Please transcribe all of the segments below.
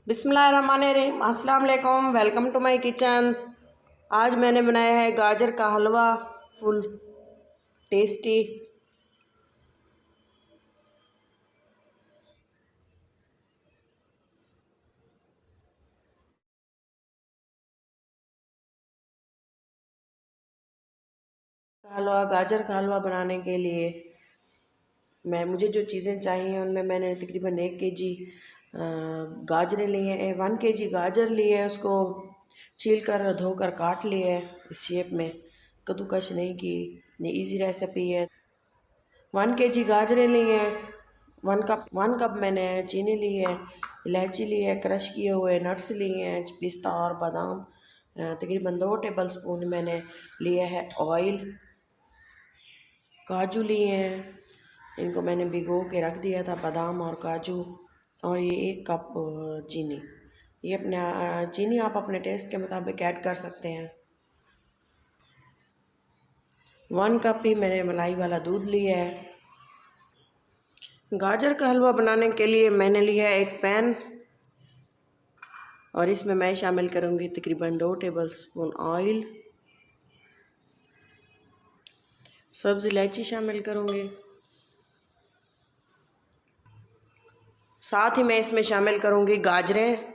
बिस्मिल्लाहिर्रहमानिर्रहीम, अस्सलाम वालेकुम। Welcome to my kitchen. आज मैंने बनाया है गाजर का हलवा, फुल टेस्टी। गाजर का हलवा बनाने के लिए मुझे जो चीज़ें चाहिए उनमें मैंने तकरीबन 1 केजी गाजरें ली हैं। 1 केजी गाजर ली है, उसको छील कर धोकर काट लिया है इस शेप में, कद्दूकश नहीं की। ये इजी रेसिपी है। 1 केजी गाजरें ली हैं। 1 कप मैंने चीनी ली है, इलायची ली है, क्रश किए हुए नट्स लिए हैं, पिस्ता और बादाम। तकरीबन 2 टेबल स्पून मैंने लिया है ऑयल। काजू लिए हैं, इनको मैंने भिगो के रख दिया था, बादाम और काजू। और ये 1 कप चीनी। ये चीनी आप अपने टेस्ट के मुताबिक ऐड कर सकते हैं। 1 कप ही मैंने मलाई वाला दूध लिया है। गाजर का हलवा बनाने के लिए मैंने लिया है एक पैन, और इसमें मैं शामिल करूँगी तकरीबन 2 टेबल स्पून ऑयल। सब्ज़ इलायची शामिल करूँगी। साथ ही मैं इसमें शामिल करूँगी गाजरें।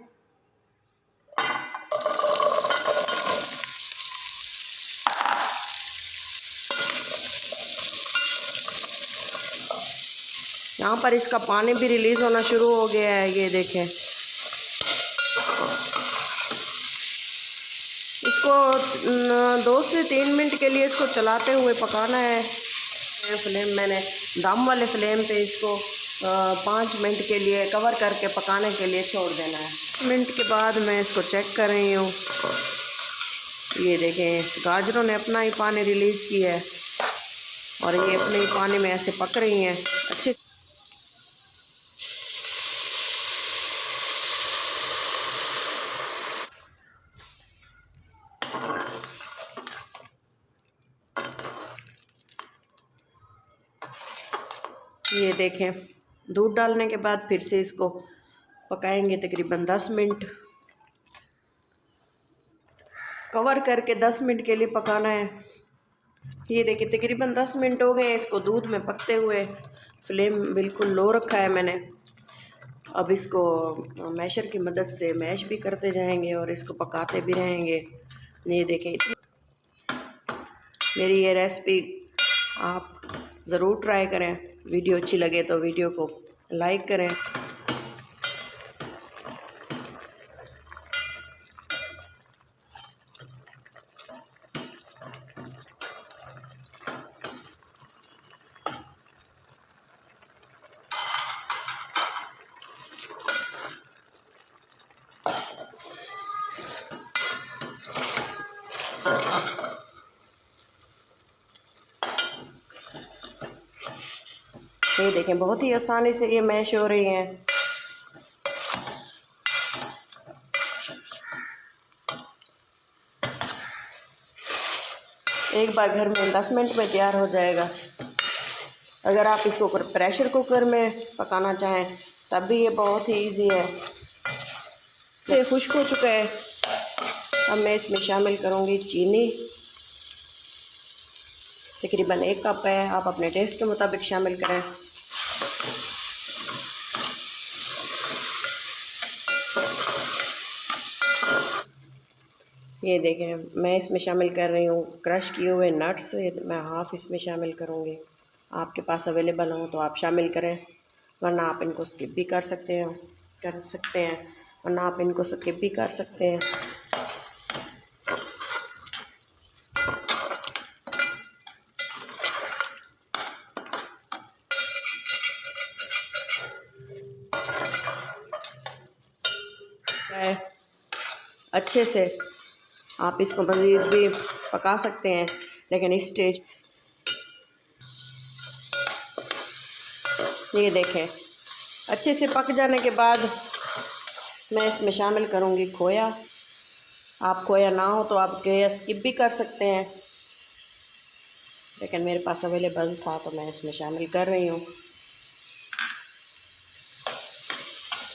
यहाँ पर इसका पानी भी रिलीज़ होना शुरू हो गया है, ये देखें। इसको 2 से 3 मिनट के लिए इसको चलाते हुए पकाना है। फ्लेम मैंने दम वाले फ्लेम पे इसको 5 मिनट के लिए कवर करके पकाने के लिए छोड़ देना है। मिनट के बाद मैं इसको चेक कर रही हूँ। ये देखें, गाजरों ने अपना ही पानी रिलीज़ किया है और ये अपने ही पानी में ऐसे पक रही हैं अच्छे। ये देखें, दूध डालने के बाद फिर से इसको पकाएंगे तकरीबन 10 मिनट। कवर करके 10 मिनट के लिए पकाना है। ये देखिए तकरीबन 10 मिनट हो गए हैं इसको दूध में पकते हुए। फ्लेम बिल्कुल लो रखा है मैंने। अब इसको मैशर की मदद से मैश भी करते जाएंगे और इसको पकाते भी रहेंगे। ये देखें, मेरी ये रेसिपी आप ज़रूर ट्राई करें। वीडियो अच्छी लगे तो वीडियो को लाइक करें। ये देखें, बहुत ही आसानी से ये मैश हो रही हैं। एक बार घर में 10 मिनट में तैयार हो जाएगा। अगर आप इसको प्रेशर कुकर में पकाना चाहें तब भी ये बहुत ही इजी है। ये खुश्क हो चुका है। अब मैं इसमें शामिल करूँगी चीनी। तकरीबन 1 कप है, आप अपने टेस्ट के मुताबिक शामिल करें। ये देखें, मैं इसमें शामिल कर रही हूँ क्रश किए हुए नट्स। मैं हाफ़ इसमें शामिल करूँगी। आपके पास अवेलेबल हो तो आप शामिल करें, वरना आप इनको स्किप भी कर सकते हैं वरना आप इनको स्किप भी कर सकते हैं। अच्छे से आप इसको मज़ीद भी पका सकते हैं, लेकिन इस स्टेज ये देखें, अच्छे से पक जाने के बाद मैं इसमें शामिल करूँगी खोया। आप खोया ना हो तो आप खोया स्किप भी कर सकते हैं, लेकिन मेरे पास अवेलेबल था तो मैं इसमें शामिल कर रही हूँ।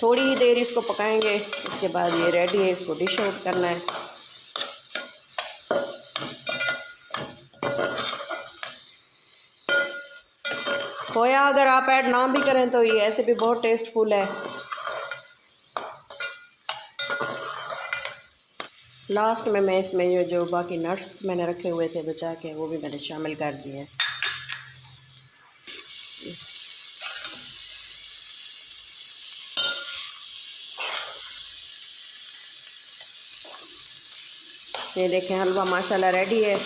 थोड़ी ही देर इसको पकाएंगे, इसके बाद ये रेडी है, इसको डिश आउट करना है। खोया अगर आप ऐड ना भी करें तो ये ऐसे भी बहुत टेस्टफुल है। लास्ट में मैं इसमें ये जो बाकी नट्स मैंने रखे हुए थे बचा के, वो भी मैंने शामिल कर दिए हैं। ये देखें, हलवा माशाल्लाह रेडी है।